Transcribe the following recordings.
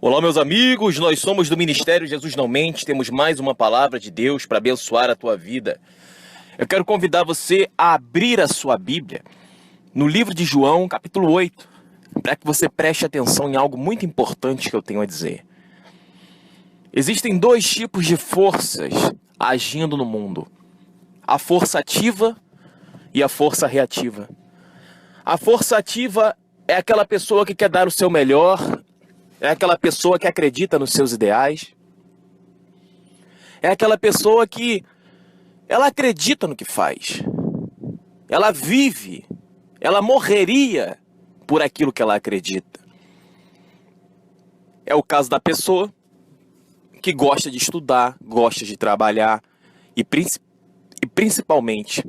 Olá, meus amigos, nós somos do Ministério Jesus Não Mente, temos mais uma palavra de Deus para abençoar a tua vida. Eu quero convidar você a abrir a sua Bíblia no livro de João, capítulo 8, para que você preste atenção em algo muito importante que eu tenho a dizer. Existem dois tipos de forças agindo no mundo: a força ativa e a força reativa. A força ativa é aquela pessoa que quer dar o seu melhor, é aquela pessoa que acredita nos seus ideais, é aquela pessoa que ela acredita no que faz, ela vive, ela morreria por aquilo que ela acredita. É o caso da pessoa que gosta de estudar, gosta de trabalhar e principalmente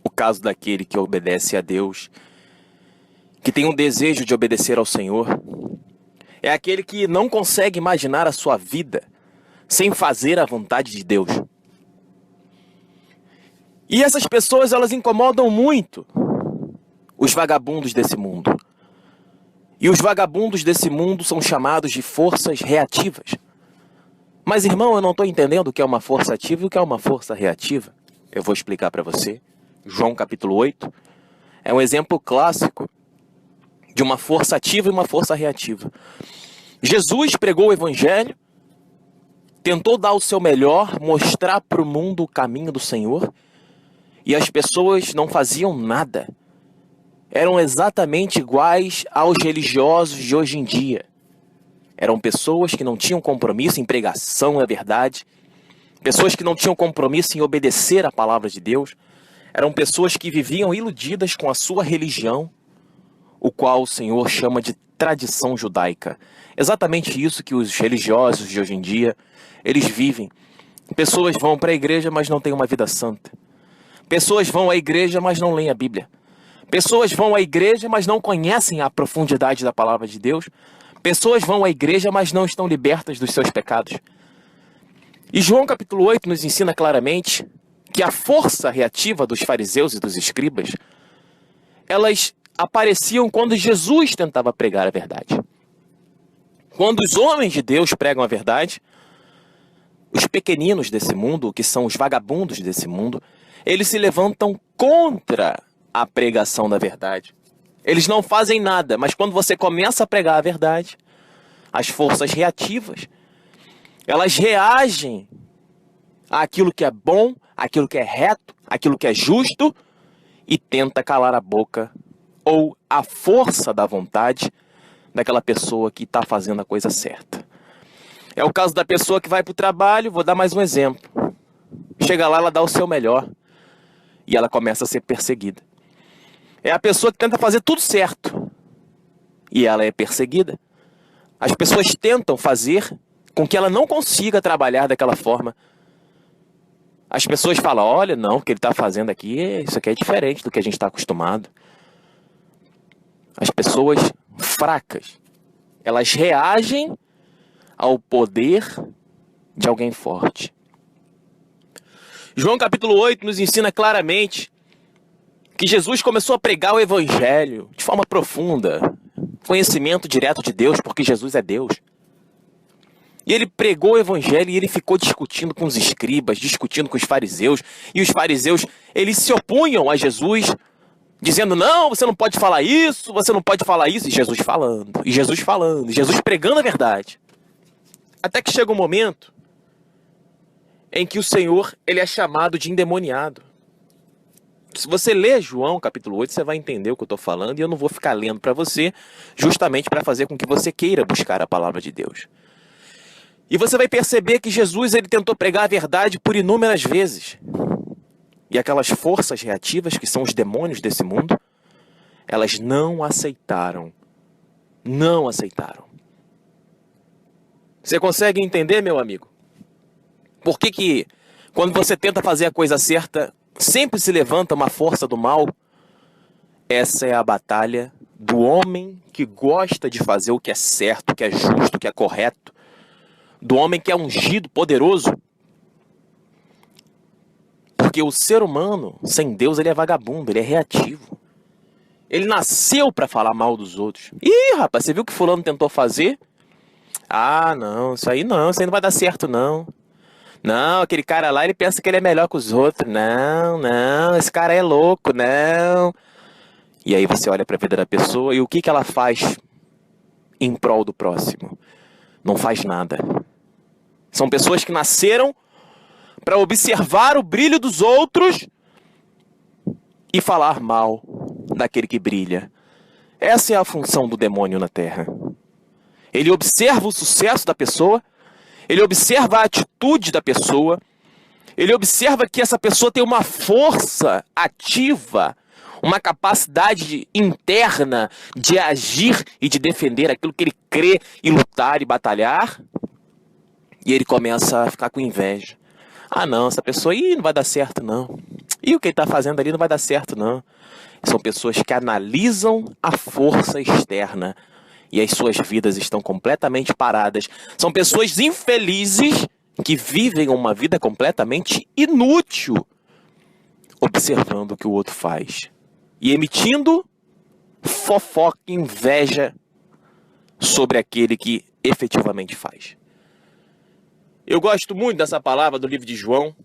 o caso daquele que obedece a Deus, que tem um desejo de obedecer ao Senhor. É aquele que não consegue imaginar a sua vida sem fazer a vontade de Deus. E essas pessoas, elas incomodam muito os vagabundos desse mundo. E os vagabundos desse mundo são chamados de forças reativas. Mas, irmão, eu não estou entendendo o que é uma força ativa e o que é uma força reativa. Eu vou explicar para você. João capítulo 8 é um exemplo clássico de uma força ativa e uma força reativa. Jesus pregou o evangelho, tentou dar o seu melhor, mostrar para o mundo o caminho do Senhor, e as pessoas não faziam nada. Eram exatamente iguais aos religiosos de hoje em dia. Eram pessoas que não tinham compromisso em pregação, é verdade. Pessoas que não tinham compromisso em obedecer a palavra de Deus. Eram pessoas que viviam iludidas com a sua religião, o qual o Senhor chama de tradição judaica. Exatamente isso que os religiosos de hoje em dia, eles vivem. Pessoas vão para a igreja, mas não têm uma vida santa. Pessoas vão à igreja, mas não leem a Bíblia. Pessoas vão à igreja, mas não conhecem a profundidade da palavra de Deus. Pessoas vão à igreja, mas não estão libertas dos seus pecados. E João capítulo 8 nos ensina claramente que a força reativa dos fariseus e dos escribas, elas apareciam quando Jesus tentava pregar a verdade. Quando os homens de Deus pregam a verdade, os pequeninos desse mundo, que são os vagabundos desse mundo, eles se levantam contra a pregação da verdade. Eles não fazem nada, mas quando você começa a pregar a verdade, as forças reativas, elas reagem àquilo que é bom, àquilo que é reto, àquilo que é justo, e tenta calar a boca ou a força da vontade daquela pessoa que está fazendo a coisa certa. É o caso da pessoa que vai para o trabalho, vou dar mais um exemplo. Chega lá, ela dá o seu melhor e ela começa a ser perseguida. É a pessoa que tenta fazer tudo certo e ela é perseguida. As pessoas tentam fazer com que ela não consiga trabalhar daquela forma. As pessoas falam, olha, não, o que ele está fazendo aqui, isso aqui é diferente do que a gente está acostumado. As pessoas fracas, elas reagem ao poder de alguém forte. João capítulo 8 nos ensina claramente que Jesus começou a pregar o evangelho de forma profunda, conhecimento direto de Deus, porque Jesus é Deus. E ele pregou o evangelho e ele ficou discutindo com os escribas, discutindo com os fariseus, e os fariseus, eles se opunham a Jesus, dizendo, não, você não pode falar isso, você não pode falar isso. E Jesus falando, e Jesus falando, e Jesus pregando a verdade. Até que chega um momento em que o Senhor, ele é chamado de endemoniado. Se você ler João capítulo 8, você vai entender o que eu estou falando, e eu não vou ficar lendo para você, justamente para fazer com que você queira buscar a palavra de Deus. E você vai perceber que Jesus, ele tentou pregar a verdade por inúmeras vezes. E aquelas forças reativas, que são os demônios desse mundo, elas não aceitaram. Não aceitaram. Você consegue entender, meu amigo? Por que quando você tenta fazer a coisa certa, sempre se levanta uma força do mal? Essa é a batalha do homem que gosta de fazer o que é certo, o que é justo, o que é correto. Do homem que é ungido, poderoso. Porque o ser humano, sem Deus, ele é vagabundo, ele é reativo. Ele nasceu para falar mal dos outros. Ih, rapaz, você viu o que fulano tentou fazer? Ah, não, isso aí não vai dar certo não. Não, aquele cara lá, ele pensa que ele é melhor que os outros. Não, não, esse cara é louco, não. E aí você olha para a vida da pessoa e o que que ela faz em prol do próximo? Não faz nada. São pessoas que nasceram para observar o brilho dos outros e falar mal daquele que brilha. Essa é a função do demônio na Terra. Ele observa o sucesso da pessoa, ele observa a atitude da pessoa, ele observa que essa pessoa tem uma força ativa, uma capacidade interna de agir e de defender aquilo que ele crê e lutar e batalhar. E ele começa a ficar com inveja. Ah não, essa pessoa não vai dar certo não. E o que ele está fazendo ali não vai dar certo não. São pessoas que analisam a força externa e as suas vidas estão completamente paradas. São pessoas infelizes que vivem uma vida completamente inútil, observando o que o outro faz e emitindo fofoca e inveja sobre aquele que efetivamente faz. Eu gosto muito dessa palavra do livro de João,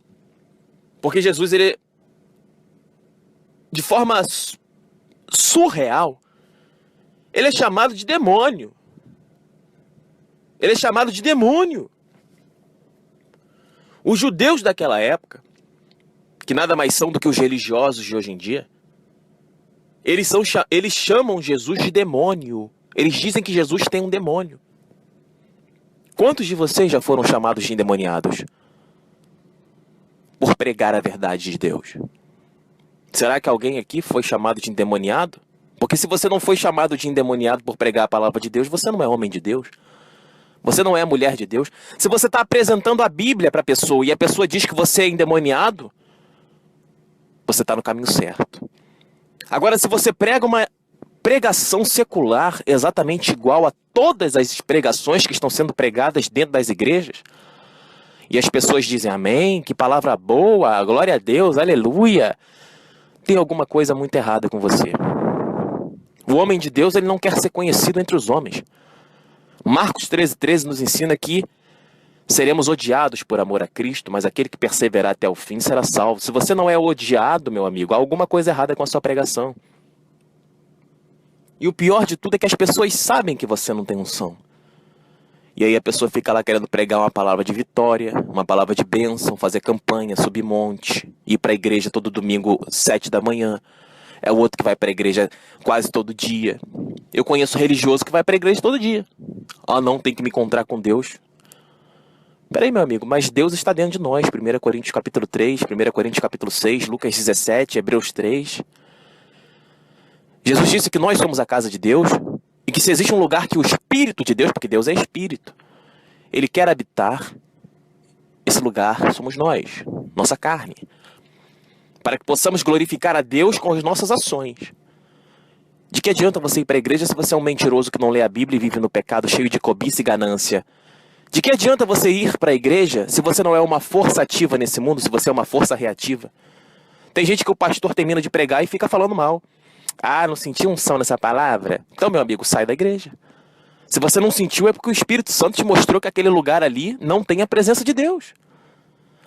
porque Jesus, ele, de forma surreal, ele é chamado de demônio. Ele é chamado de demônio. Os judeus daquela época, que nada mais são do que os religiosos de hoje em dia, eles chamam Jesus de demônio. Eles dizem que Jesus tem um demônio. Quantos de vocês já foram chamados de endemoniados por pregar a verdade de Deus? Será que alguém aqui foi chamado de endemoniado? Porque se você não foi chamado de endemoniado por pregar a palavra de Deus, você não é homem de Deus. Você não é mulher de Deus. Se você está apresentando a Bíblia para a pessoa e a pessoa diz que você é endemoniado, você está no caminho certo. Agora, se você prega uma pregação secular exatamente igual a todas as pregações que estão sendo pregadas dentro das igrejas, e as pessoas dizem amém, que palavra boa, glória a Deus, aleluia, tem alguma coisa muito errada com você. O homem de Deus, ele não quer ser conhecido entre os homens. Marcos 13:13 nos ensina que seremos odiados por amor a Cristo, mas aquele que perseverar até o fim será salvo. Se você não é odiado, meu amigo, há alguma coisa errada com a sua pregação. E o pior de tudo é que as pessoas sabem que você não tem unção. E aí a pessoa fica lá querendo pregar uma palavra de vitória, uma palavra de bênção, fazer campanha, subir monte, ir para a igreja todo domingo 7 da manhã. É o outro que vai para a igreja quase todo dia. Eu conheço religioso que vai para a igreja todo dia. Ah, não, tem que me encontrar com Deus. Peraí, meu amigo, mas Deus está dentro de nós. 1 Coríntios capítulo 3, 1 Coríntios capítulo 6, Lucas 17, Hebreus 3. Jesus disse que nós somos a casa de Deus e que se existe um lugar que o Espírito de Deus, porque Deus é Espírito, Ele quer habitar, esse lugar somos nós, nossa carne, para que possamos glorificar a Deus com as nossas ações. De que adianta você ir para a igreja se você é um mentiroso que não lê a Bíblia e vive no pecado cheio de cobiça e ganância? De que adianta você ir para a igreja se você não é uma força ativa nesse mundo, se você é uma força reativa? Tem gente que o pastor termina de pregar e fica falando mal. Ah, não senti unção nessa palavra? Então, meu amigo, sai da igreja. Se você não sentiu, é porque o Espírito Santo te mostrou que aquele lugar ali não tem a presença de Deus.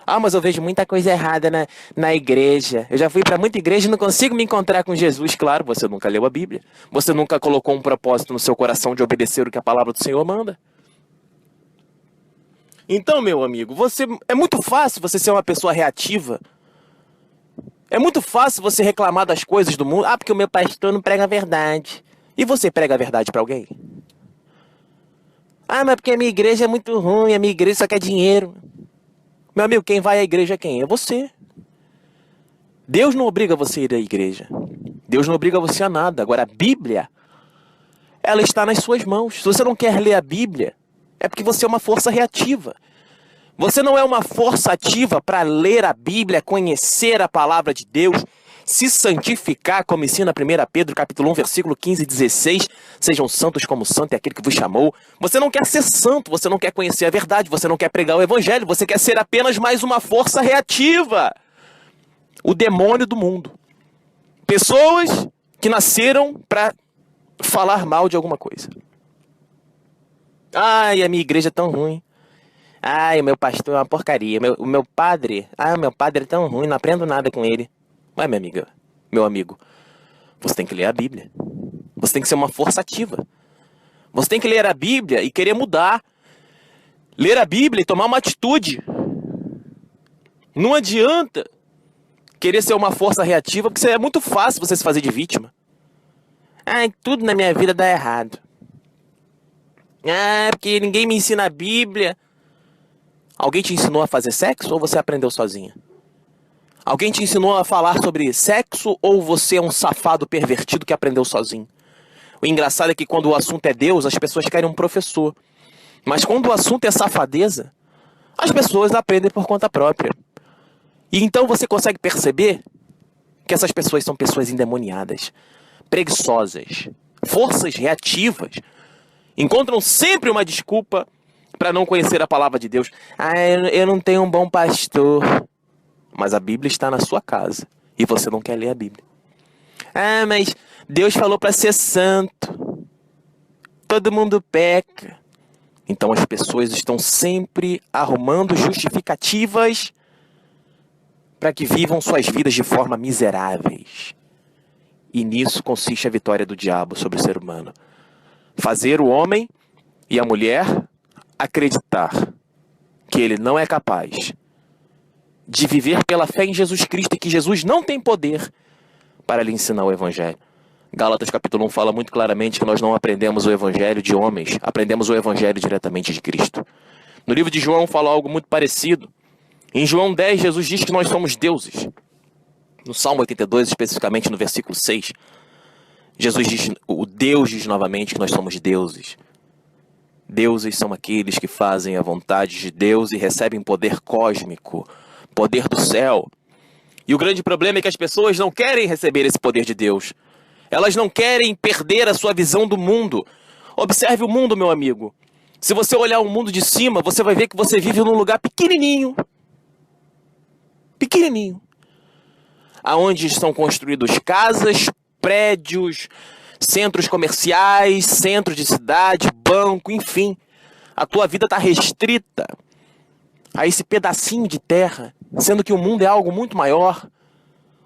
Ah, mas eu vejo muita coisa errada na igreja. Eu já fui para muita igreja e não consigo me encontrar com Jesus. Claro, você nunca leu a Bíblia. Você nunca colocou um propósito no seu coração de obedecer o que a palavra do Senhor manda. Então, meu amigo, é muito fácil você ser uma pessoa reativa. É muito fácil você reclamar das coisas do mundo. Ah, porque o meu pastor não prega a verdade. E você prega a verdade para alguém? Ah, mas porque a minha igreja é muito ruim, a minha igreja só quer dinheiro. Meu amigo, quem vai à igreja é quem? É você. Deus não obriga você a ir à igreja. Deus não obriga você a nada. Agora, a Bíblia, ela está nas suas mãos. Se você não quer ler a Bíblia, é porque você é uma força reativa. Você não é uma força ativa para ler a Bíblia, conhecer a palavra de Deus, se santificar, como ensina 1 Pedro capítulo 1, versículo 15 e 16. Sejam santos como o santo é aquele que vos chamou. Você não quer ser santo, você não quer conhecer a verdade, você não quer pregar o evangelho, você quer ser apenas mais uma força reativa. O demônio do mundo. Pessoas que nasceram para falar mal de alguma coisa. Ai, a minha igreja é tão ruim. Ai, o meu pastor é uma porcaria. O meu padre é tão ruim, não aprendo nada com ele. Ué, minha amiga, meu amigo, você tem que ler a Bíblia. Você tem que ser uma força ativa. Você tem que ler a Bíblia e querer mudar. Ler a Bíblia e tomar uma atitude. Não adianta querer ser uma força reativa, porque é muito fácil você se fazer de vítima. Ai, tudo na minha vida dá errado. Ah, porque ninguém me ensina a Bíblia. Alguém te ensinou a fazer sexo ou você aprendeu sozinha? Alguém te ensinou a falar sobre sexo ou você é um safado pervertido que aprendeu sozinho? O engraçado é que quando o assunto é Deus, as pessoas querem um professor. Mas quando o assunto é safadeza, as pessoas aprendem por conta própria. E então você consegue perceber que essas pessoas são pessoas endemoniadas, preguiçosas, forças reativas. Encontram sempre uma desculpa para não conhecer a palavra de Deus. Ah, eu não tenho um bom pastor. Mas a Bíblia está na sua casa e você não quer ler a Bíblia. Ah, mas Deus falou para ser santo. Todo mundo peca. Então as pessoas estão sempre arrumando justificativas para que vivam suas vidas de forma miseráveis. E nisso consiste a vitória do diabo sobre o ser humano. Fazer o homem e a mulher acreditar que ele não é capaz de viver pela fé em Jesus Cristo e que Jesus não tem poder para lhe ensinar o Evangelho. Gálatas capítulo 1 fala muito claramente que nós não aprendemos o Evangelho de homens, aprendemos o Evangelho diretamente de Cristo. No livro de João fala algo muito parecido. Em João 10, Jesus diz que nós somos deuses. No Salmo 82, especificamente no versículo 6, Jesus diz, o Deus diz novamente que nós somos deuses. Deuses são aqueles que fazem a vontade de Deus e recebem poder cósmico, poder do céu. E o grande problema é que as pessoas não querem receber esse poder de Deus. Elas não querem perder a sua visão do mundo. Observe o mundo, meu amigo. Se você olhar o mundo de cima, você vai ver que você vive num lugar pequenininho. Pequenininho. Aonde estão construídos casas, prédios, centros comerciais, centros de cidade, banco, enfim. A tua vida está restrita a esse pedacinho de terra, sendo que o mundo é algo muito maior.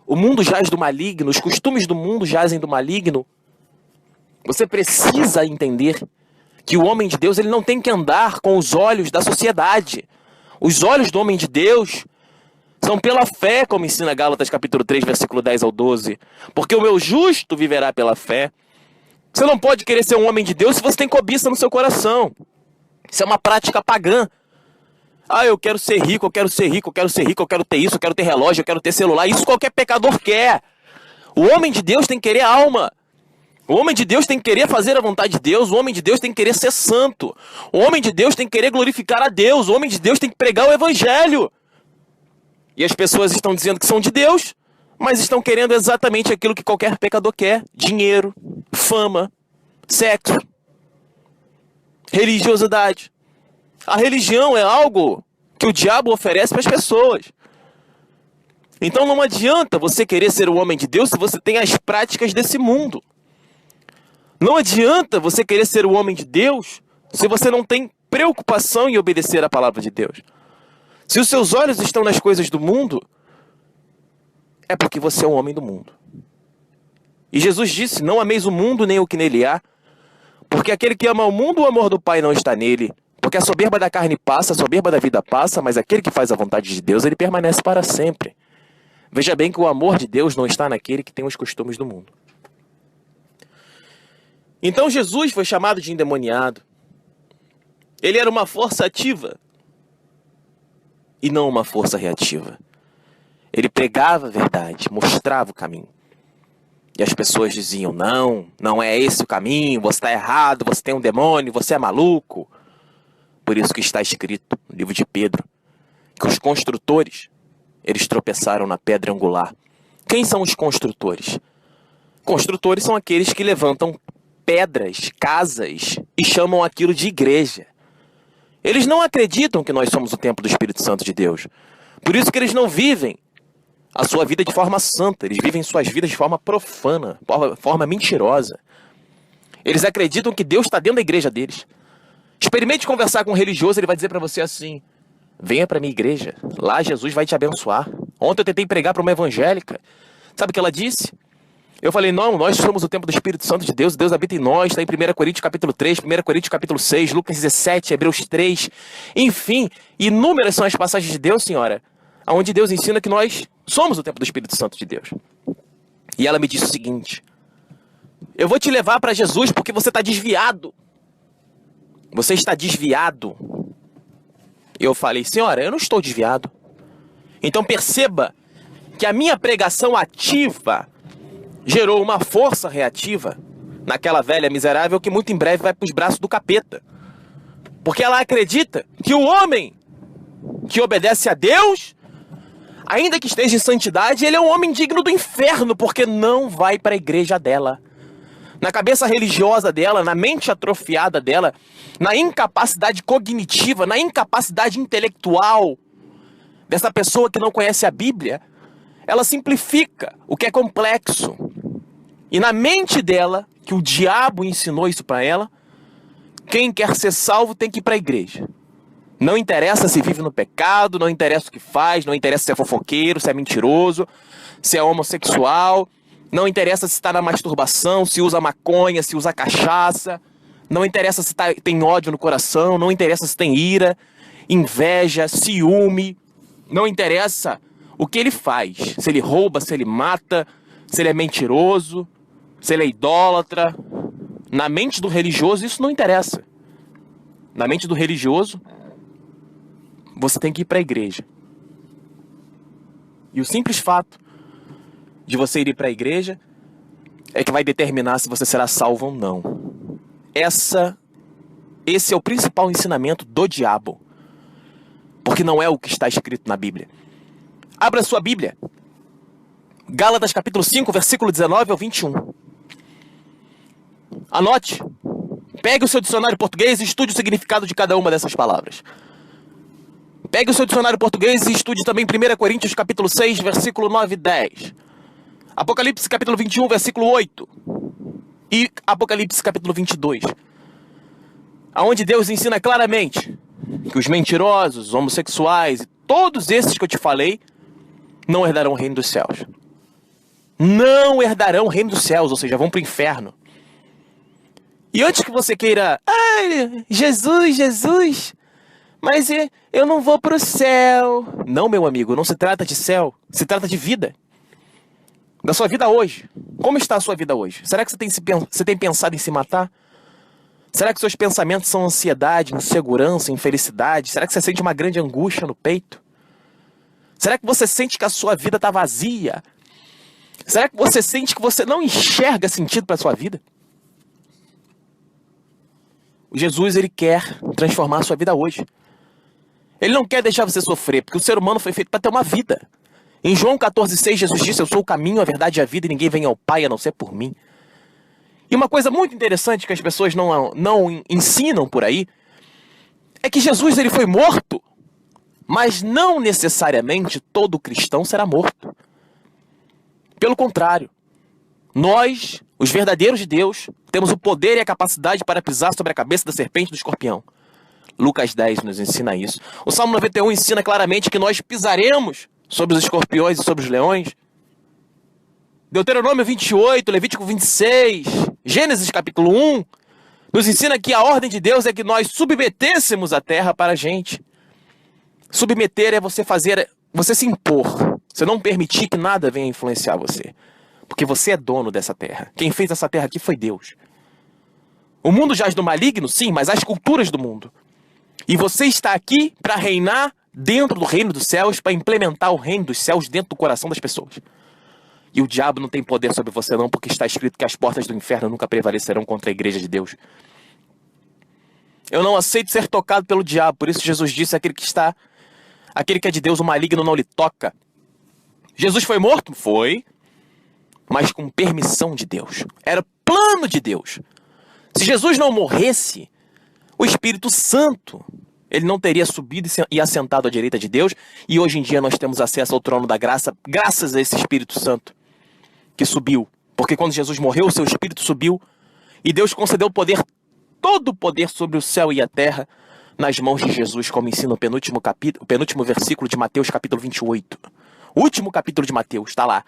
O mundo jaz do maligno, os costumes do mundo jazem do maligno. Você precisa entender que o homem de Deus ele não tem que andar com os olhos da sociedade. Os olhos do homem de Deus são pela fé, como ensina Gálatas capítulo 3, versículo 10 ao 12. Porque o meu justo viverá pela fé. Você não pode querer ser um homem de Deus se você tem cobiça no seu coração. Isso é uma prática pagã. Ah, eu quero ser rico, eu quero ser rico, eu quero ser rico, eu quero ter isso, eu quero ter relógio, eu quero ter celular. Isso qualquer pecador quer. O homem de Deus tem que querer alma. O homem de Deus tem que querer fazer a vontade de Deus. O homem de Deus tem que querer ser santo. O homem de Deus tem que querer glorificar a Deus. O homem de Deus tem que pregar o Evangelho. E as pessoas estão dizendo que são de Deus, mas estão querendo exatamente aquilo que qualquer pecador quer. Dinheiro, fama, sexo, religiosidade. A religião é algo que o diabo oferece para as pessoas. Então não adianta você querer ser o homem de Deus se você tem as práticas desse mundo. Não adianta você querer ser o homem de Deus se você não tem preocupação em obedecer a palavra de Deus. Se os seus olhos estão nas coisas do mundo, é porque você é um homem do mundo. E Jesus disse, não ameis o mundo nem o que nele há, porque aquele que ama o mundo, o amor do Pai não está nele. Porque a soberba da carne passa, a soberba da vida passa, mas aquele que faz a vontade de Deus, ele permanece para sempre. Veja bem que o amor de Deus não está naquele que tem os costumes do mundo. Então Jesus foi chamado de endemoniado. Ele era uma força ativa e não uma força reativa. Ele pregava a verdade, mostrava o caminho. E as pessoas diziam, não é esse o caminho, você está errado, você tem um demônio, você é maluco. Por isso que está escrito no livro de Pedro, que os construtores, eles tropeçaram na pedra angular. Quem são os construtores? Construtores são aqueles que levantam pedras, casas, e chamam aquilo de igreja. Eles não acreditam que nós somos o templo do Espírito Santo de Deus. Por isso que eles não vivem a sua vida de forma santa. Eles vivem suas vidas de forma profana, de forma mentirosa. Eles acreditam que Deus está dentro da igreja deles. Experimente conversar com um religioso, ele vai dizer para você assim: venha para minha igreja, lá Jesus vai te abençoar. Ontem eu tentei pregar para uma evangélica. Sabe o que ela disse? Eu falei: não, nós somos o templo do Espírito Santo de Deus, Deus habita em nós, está em 1 Coríntios capítulo 3, 1 Coríntios capítulo 6, Lucas 17, Hebreus 3, enfim, inúmeras são as passagens de Deus, senhora, onde Deus ensina que nós somos o templo do Espírito Santo de Deus. E ela me disse o seguinte: eu vou te levar para Jesus porque você está desviado. Você está desviado. Eu falei: senhora, eu não estou desviado. Então perceba que a minha pregação ativa gerou uma força reativa naquela velha miserável que muito em breve vai para os braços do capeta. Porque ela acredita que o homem que obedece a Deus, ainda que esteja em santidade, ele é um homem digno do inferno, porque não vai para a igreja dela. Na cabeça religiosa dela, na mente atrofiada dela, na incapacidade cognitiva, na incapacidade intelectual dessa pessoa que não conhece a Bíblia, ela simplifica o que é complexo. E na mente dela, que o diabo ensinou isso para ela, quem quer ser salvo tem que ir para a igreja. Não interessa se vive no pecado, não interessa o que faz, não interessa se é fofoqueiro, se é mentiroso, se é homossexual, não interessa se está na masturbação, se usa maconha, se usa cachaça, não interessa se tem ódio no coração, não interessa se tem ira, inveja, ciúme, não interessa o que ele faz, se ele rouba, se ele mata, se ele é mentiroso, se ele é idólatra. Na mente do religioso isso não interessa. Na mente do religioso, você tem que ir para a igreja. E o simples fato de você ir para a igreja é que vai determinar se você será salvo ou não. Esse é o principal ensinamento do diabo. Porque não é o que está escrito na Bíblia. Abra sua Bíblia. Gálatas capítulo 5, versículo 19 ao 21. Anote. Pegue o seu dicionário português e estude o significado de cada uma dessas palavras. Pegue o seu dicionário português e estude também 1 Coríntios capítulo 6, versículo 9 e 10. Apocalipse capítulo 21, versículo 8. E Apocalipse capítulo 22. Onde Deus ensina claramente que os mentirosos, os homossexuais e todos esses que eu te falei não herdarão o reino dos céus. Não herdarão o reino dos céus, ou seja, vão para o inferno. E antes que você queira: ai, Jesus, Jesus, mas eu não vou para o céu. Não, meu amigo, não se trata de céu, se trata de vida. Da sua vida hoje. Como está a sua vida hoje? Será que você tem pensado em se matar? Será que seus pensamentos são ansiedade, insegurança, infelicidade? Será que você sente uma grande angústia no peito? Será que você sente que a sua vida está vazia? Será que você sente que você não enxerga sentido para a sua vida? Jesus, ele quer transformar a sua vida hoje. Ele não quer deixar você sofrer, porque o ser humano foi feito para ter uma vida. Em João 14,6, Jesus disse: eu sou o caminho, a verdade e a vida, e ninguém vem ao Pai a não ser por mim. E uma coisa muito interessante que as pessoas não ensinam por aí é que Jesus, ele foi morto, mas não necessariamente todo cristão será morto. Pelo contrário, nós, os verdadeiros de Deus, temos o poder e a capacidade para pisar sobre a cabeça da serpente e do escorpião. Lucas 10 nos ensina isso. O Salmo 91 ensina claramente que nós pisaremos sobre os escorpiões e sobre os leões. Deuteronômio 28, Levítico 26, Gênesis capítulo 1, nos ensina que a ordem de Deus é que nós submetêssemos a terra para a gente. Submeter é você se impor. Você não permitir que nada venha influenciar você. Porque você é dono dessa terra. Quem fez essa terra aqui foi Deus. O mundo jaz do maligno, sim, mas há as culturas do mundo. E você está aqui para reinar dentro do reino dos céus, para implementar o reino dos céus dentro do coração das pessoas. E o diabo não tem poder sobre você não, porque está escrito que as portas do inferno nunca prevalecerão contra a igreja de Deus. Eu não aceito ser tocado pelo diabo, por isso Jesus disse: aquele que é de Deus, o maligno não lhe toca. Jesus foi morto? Foi. Mas com permissão de Deus. Era plano de Deus. Se Jesus não morresse, o Espírito Santo, ele não teria subido e assentado à direita de Deus. E hoje em dia nós temos acesso ao trono da graça, graças a esse Espírito Santo que subiu. Porque quando Jesus morreu, o seu Espírito subiu. E Deus concedeu poder todo o poder sobre o céu e a terra nas mãos de Jesus, como ensina o penúltimo versículo de Mateus capítulo 28. O último capítulo de Mateus, está lá.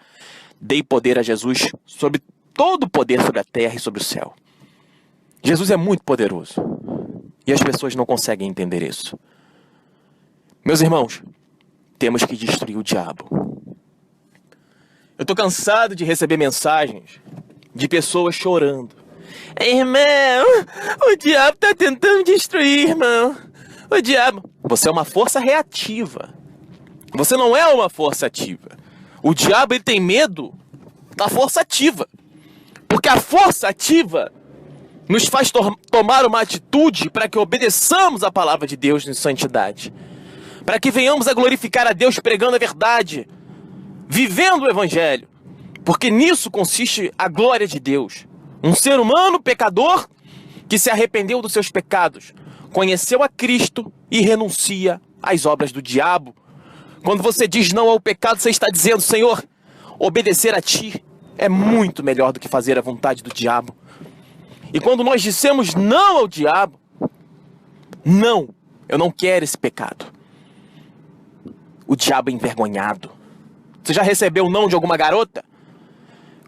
Dei poder a Jesus sobre todo o poder sobre a terra e sobre o céu. Jesus é muito poderoso. E as pessoas não conseguem entender isso. Meus irmãos, temos que destruir o diabo. Eu estou cansado de receber mensagens de pessoas chorando. Irmão, o diabo está tentando destruir, irmão. O diabo... Você é uma força reativa. Você não é uma força ativa. O diabo ele tem medo da força ativa. Porque a força ativa nos faz tomar uma atitude para que obedeçamos a palavra de Deus em santidade. Para que venhamos a glorificar a Deus pregando a verdade, vivendo o evangelho. Porque nisso consiste a glória de Deus. Um ser humano pecador que se arrependeu dos seus pecados, conheceu a Cristo e renuncia às obras do diabo. Quando você diz não ao pecado, você está dizendo, Senhor, obedecer a Ti é muito melhor do que fazer a vontade do diabo. E quando nós dissemos não ao diabo, não, eu não quero esse pecado. O diabo é envergonhado. Você já recebeu não de alguma garota?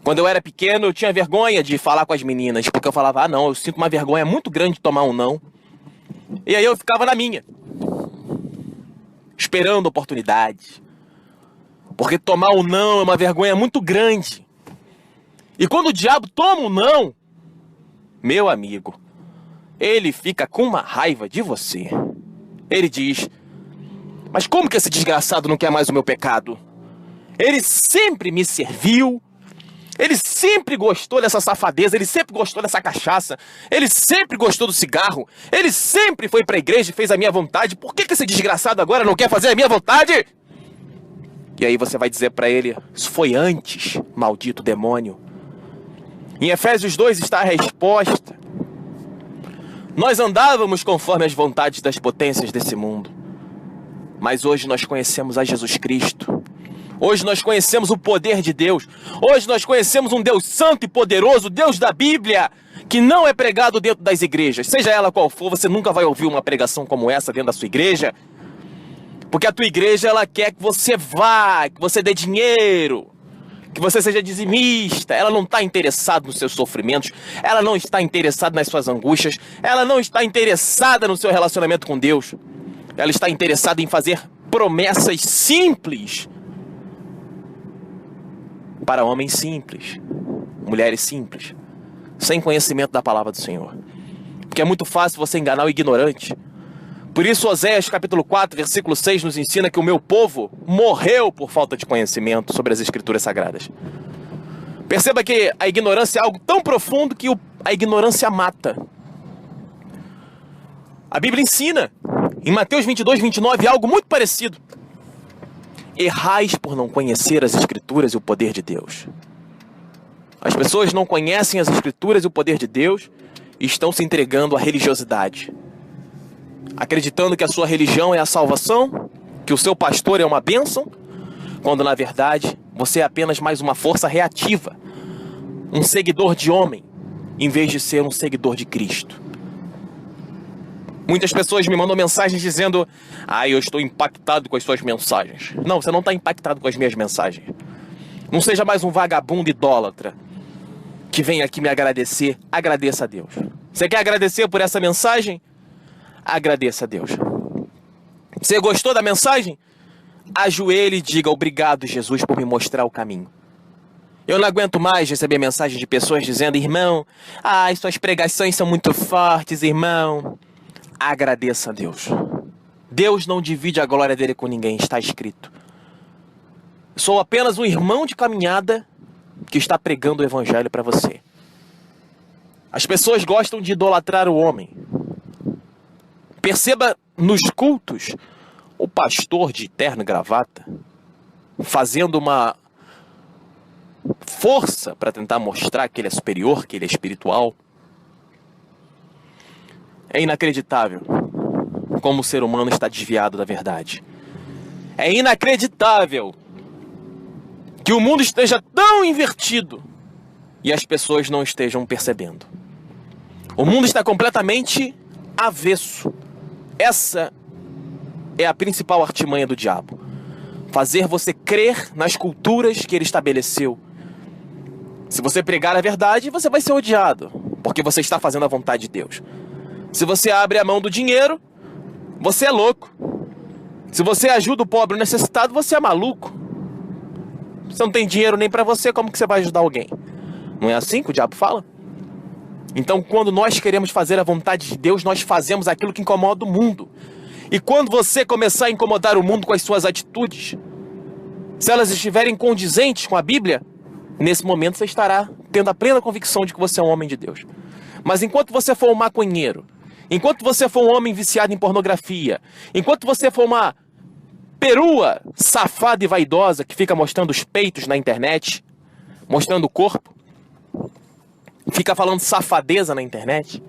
Quando eu era pequeno, eu tinha vergonha de falar com as meninas, porque eu falava, não, eu sinto uma vergonha muito grande de tomar um não. E aí eu ficava na minha, esperando oportunidade. Porque tomar um não é uma vergonha muito grande. E quando o diabo toma um não, meu amigo, ele fica com uma raiva de você. Ele diz, mas como que esse desgraçado não quer mais o meu pecado? Ele sempre me serviu. Ele sempre gostou dessa safadeza, ele sempre gostou dessa cachaça, ele sempre gostou do cigarro, ele sempre foi para a igreja e fez a minha vontade. Por que esse desgraçado agora não quer fazer a minha vontade? E aí você vai dizer para ele, isso foi antes, maldito demônio. Em Efésios 2 está a resposta. Nós andávamos conforme as vontades das potências desse mundo, mas hoje nós conhecemos a Jesus Cristo. Hoje nós conhecemos o poder de Deus. Hoje nós conhecemos um Deus santo e poderoso, Deus da Bíblia, que não é pregado dentro das igrejas. Seja ela qual for, você nunca vai ouvir uma pregação como essa dentro da sua igreja. Porque a tua igreja, ela quer que você vá, que você dê dinheiro, que você seja dizimista. Ela não está interessada nos seus sofrimentos. Ela não está interessada nas suas angústias. Ela não está interessada no seu relacionamento com Deus. Ela está interessada em fazer promessas simples para homens simples, mulheres simples, sem conhecimento da palavra do Senhor. Porque é muito fácil você enganar o ignorante. Por isso Oséias capítulo 4, versículo 6 nos ensina que o meu povo morreu por falta de conhecimento sobre as escrituras sagradas. Perceba que a ignorância é algo tão profundo que a ignorância mata. A Bíblia ensina, em Mateus 22, 29, algo muito parecido. Errais por não conhecer as Escrituras e o poder de Deus. As pessoas não conhecem as Escrituras e o poder de Deus e estão se entregando à religiosidade, acreditando que a sua religião é a salvação, que o seu pastor é uma bênção, quando na verdade você é apenas mais uma força reativa, um seguidor de homem, em vez de ser um seguidor de Cristo. Muitas pessoas me mandam mensagens dizendo, eu estou impactado com as suas mensagens. Não, você não está impactado com as minhas mensagens. Não seja mais um vagabundo idólatra que vem aqui me agradecer. Agradeça a Deus. Você quer agradecer por essa mensagem? Agradeça a Deus. Você gostou da mensagem? Ajoelhe e diga, obrigado, Jesus, por me mostrar o caminho. Eu não aguento mais receber mensagens de pessoas dizendo, irmão, suas pregações são muito fortes, irmão. Agradeça a Deus. Deus não divide a glória dele com ninguém, está escrito. Sou apenas um irmão de caminhada que está pregando o evangelho para você. As pessoas gostam de idolatrar o homem. Perceba nos cultos o pastor de terno e gravata fazendo uma força para tentar mostrar que ele é superior, que ele é espiritual. É inacreditável como o ser humano está desviado da verdade. É inacreditável que o mundo esteja tão invertido e as pessoas não estejam percebendo. O mundo está completamente avesso. Essa é a principal artimanha do diabo. Fazer você crer nas culturas que ele estabeleceu. Se você pregar a verdade, você vai ser odiado, porque você está fazendo a vontade de Deus. Se você abre a mão do dinheiro, você é louco. Se você ajuda o pobre necessitado, você é maluco. Você não tem dinheiro nem para você, como que você vai ajudar alguém? Não é assim que o diabo fala? Então, quando nós queremos fazer a vontade de Deus, nós fazemos aquilo que incomoda o mundo. E quando você começar a incomodar o mundo com as suas atitudes, se elas estiverem condizentes com a Bíblia, nesse momento você estará tendo a plena convicção de que você é um homem de Deus. Mas enquanto você for um maconheiro, enquanto você for um homem viciado em pornografia, enquanto você for uma perua safada e vaidosa que fica mostrando os peitos na internet, mostrando o corpo, fica falando safadeza na internet,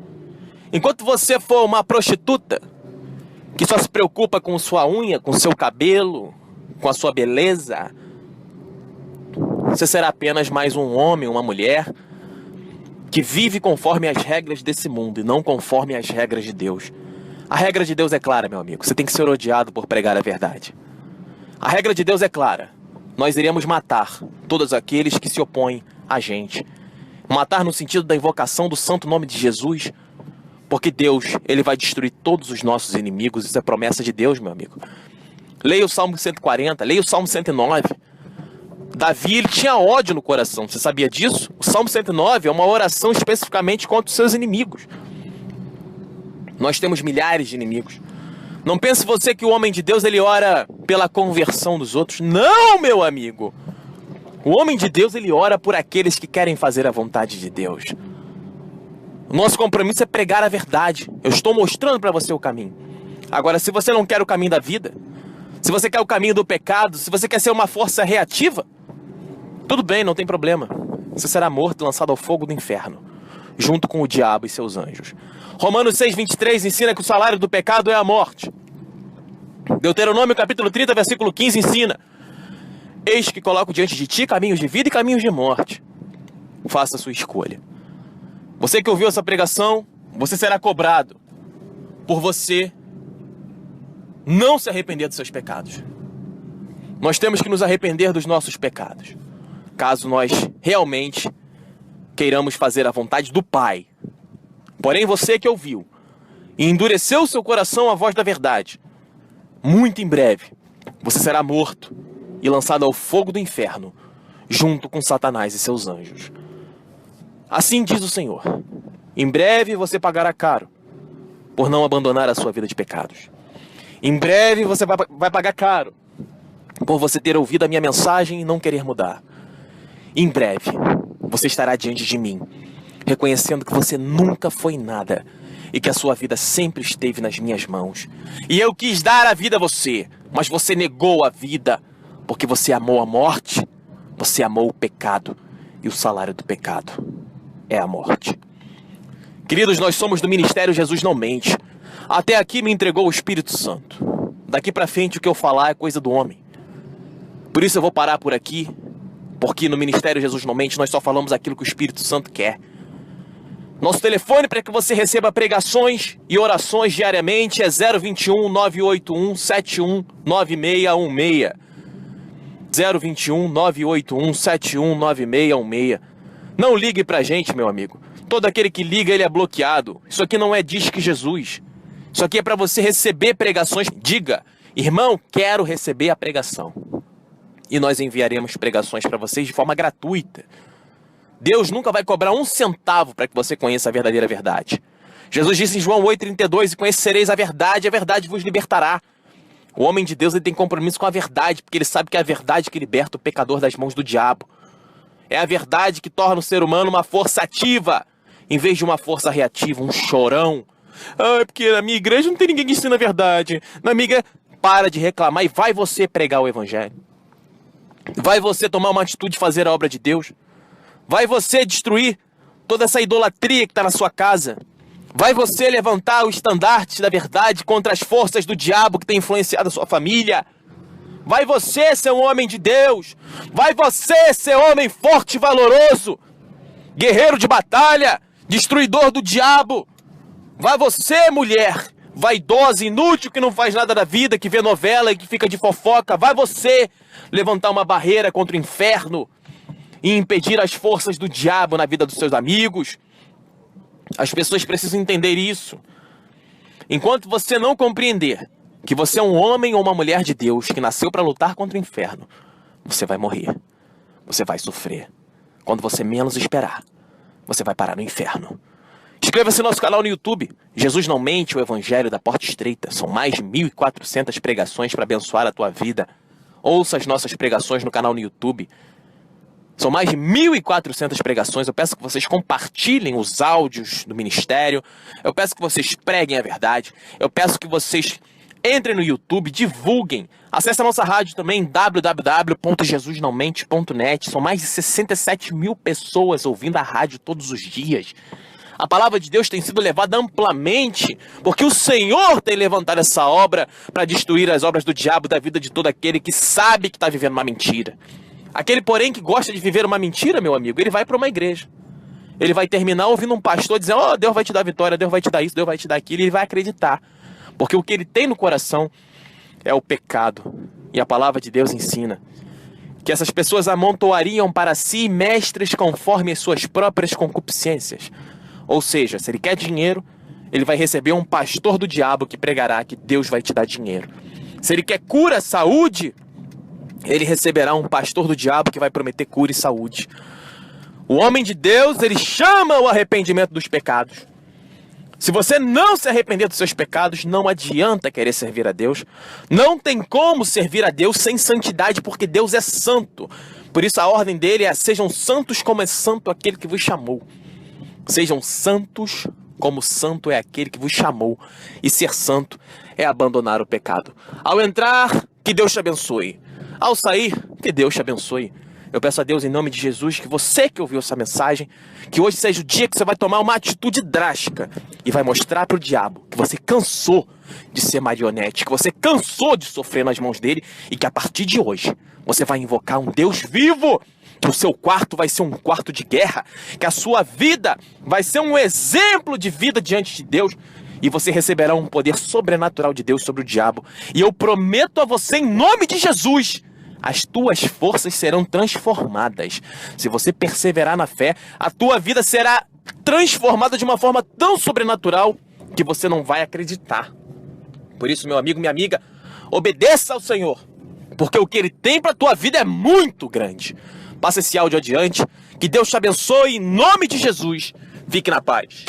enquanto você for uma prostituta que só se preocupa com sua unha, com seu cabelo, com a sua beleza, você será apenas mais um homem, uma mulher que vive conforme as regras desse mundo e não conforme as regras de Deus. A regra de Deus é clara, meu amigo. Você tem que ser odiado por pregar a verdade. A regra de Deus é clara. Nós iremos matar todos aqueles que se opõem a gente. Matar no sentido da invocação do santo nome de Jesus, porque Deus, ele vai destruir todos os nossos inimigos. Isso é promessa de Deus, meu amigo. Leia o Salmo 140, leia o Salmo 109. Davi, ele tinha ódio no coração, você sabia disso? O Salmo 109 é uma oração especificamente contra os seus inimigos. Nós temos milhares de inimigos. Não pense você que o homem de Deus, ele ora pela conversão dos outros. Não, meu amigo! O homem de Deus, ele ora por aqueles que querem fazer a vontade de Deus. O nosso compromisso é pregar a verdade. Eu estou mostrando para você o caminho. Agora, se você não quer o caminho da vida, se você quer o caminho do pecado, se você quer ser uma força reativa, tudo bem, não tem problema. Você será morto e lançado ao fogo do inferno, junto com o diabo e seus anjos. Romanos 6:23 ensina que o salário do pecado é a morte. Deuteronômio capítulo 30, versículo 15 ensina: eis que coloco diante de ti caminhos de vida e caminhos de morte. Faça a sua escolha. Você que ouviu essa pregação, você será cobrado por você não se arrepender dos seus pecados. Nós temos que nos arrepender dos nossos pecados, caso nós realmente queiramos fazer a vontade do Pai. Porém, você que ouviu e endureceu o seu coração à voz da verdade, muito em breve você será morto e lançado ao fogo do inferno, junto com Satanás e seus anjos. Assim diz o Senhor: em breve você pagará caro por não abandonar a sua vida de pecados. Em breve você vai pagar caro por você ter ouvido a minha mensagem e não querer mudar. Em breve você estará diante de mim, reconhecendo que você nunca foi nada e que a sua vida sempre esteve nas minhas mãos. E eu quis dar a vida a você, mas você negou a vida, porque você amou a morte, você amou o pecado, e o salário do pecado é a morte. Queridos, nós somos do Ministério Jesus Não Mente. Até aqui me entregou o Espírito Santo. Daqui pra frente o que eu falar é coisa do homem. Por isso eu vou parar por aqui, porque no Ministério Jesus Não Mente nós só falamos aquilo que o Espírito Santo quer. Nosso telefone para que você receba pregações e orações diariamente é 021 981 71 9616. 021 981 71 9616. Não ligue pra gente, meu amigo. Todo aquele que liga, ele é bloqueado. Isso aqui não é Disque Jesus. Isso aqui é para você receber pregações. Diga: irmão, quero receber a pregação. E nós enviaremos pregações para vocês de forma gratuita. Deus nunca vai cobrar um centavo para que você conheça a verdadeira verdade. Jesus disse em João 8,32: e conhecereis a verdade vos libertará. O homem de Deus, ele tem compromisso com a verdade, porque ele sabe que é a verdade que liberta o pecador das mãos do diabo. É a verdade que torna o ser humano uma força ativa, em vez de uma força reativa, um chorão. Ah, porque na minha igreja não tem ninguém que ensina a verdade. Na minha igreja... Para de reclamar e vai você pregar o evangelho. Vai você tomar uma atitude de fazer a obra de Deus. Vai você destruir toda essa idolatria que está na sua casa. Vai você levantar o estandarte da verdade contra as forças do diabo que tem influenciado a sua família. Vai você ser um homem de Deus. Vai você ser homem forte e valoroso. Guerreiro de batalha. destruidor do diabo. Vai você, mulher, vaidosa, inútil, que não faz nada da vida, que vê novela e que fica de fofoca. Vai você levantar uma barreira contra o inferno e impedir as forças do diabo na vida dos seus amigos. As pessoas precisam entender isso. Enquanto você não compreender que você é um homem ou uma mulher de Deus que nasceu para lutar contra o inferno, você vai morrer. Você vai sofrer. Quando você menos esperar, você vai parar no inferno. Inscreva-se no nosso canal no YouTube. Jesus Não Mente, o Evangelho da Porta Estreita. São mais de 1.400 pregações para abençoar a tua vida. Ouça as nossas pregações no canal no YouTube. São mais de 1.400 pregações. Eu peço que vocês compartilhem os áudios do ministério. Eu peço que vocês preguem a verdade. Eu peço que vocês entrem no YouTube, divulguem. Acesse a nossa rádio também, www.jesusnãomente.net. São mais de 67 mil pessoas ouvindo a rádio todos os dias. A palavra de Deus tem sido levada amplamente, porque o Senhor tem levantado essa obra para destruir as obras do diabo da vida de todo aquele que sabe que está vivendo uma mentira. Aquele, porém, que gosta de viver uma mentira, meu amigo, ele vai para uma igreja. Ele vai terminar ouvindo um pastor dizendo: oh, Deus vai te dar vitória, Deus vai te dar isso, Deus vai te dar aquilo, e ele vai acreditar. Porque o que ele tem no coração é o pecado. E a palavra de Deus ensina que essas pessoas amontoariam para si mestres conforme as suas próprias concupiscências. Ou seja, se ele quer dinheiro, ele vai receber um pastor do diabo que pregará que Deus vai te dar dinheiro. Se ele quer cura, saúde, ele receberá um pastor do diabo que vai prometer cura e saúde. O homem de Deus, ele chama o arrependimento dos pecados. Se você não se arrepender dos seus pecados, não adianta querer servir a Deus. Não tem como servir a Deus sem santidade, porque Deus é santo. Por isso a ordem dele é: sejam santos como é santo aquele que vos chamou. Sejam santos como santo é aquele que vos chamou. E ser santo é abandonar o pecado. Ao entrar, que Deus te abençoe. Ao sair, que Deus te abençoe. Eu peço a Deus, em nome de Jesus, que você que ouviu essa mensagem, que hoje seja o dia que você vai tomar uma atitude drástica e vai mostrar para o diabo que você cansou de ser marionete, que você cansou de sofrer nas mãos dele e que a partir de hoje você vai invocar um Deus vivo, que o seu quarto vai ser um quarto de guerra, que a sua vida vai ser um exemplo de vida diante de Deus e você receberá um poder sobrenatural de Deus sobre o diabo. E eu prometo a você, em nome de Jesus, as tuas forças serão transformadas. Se você perseverar na fé, a tua vida será transformada de uma forma tão sobrenatural que você não vai acreditar. Por isso, meu amigo, minha amiga, obedeça ao Senhor, porque o que Ele tem para a tua vida é muito grande. Passa esse áudio adiante. Que Deus te abençoe em nome de Jesus. Fique na paz.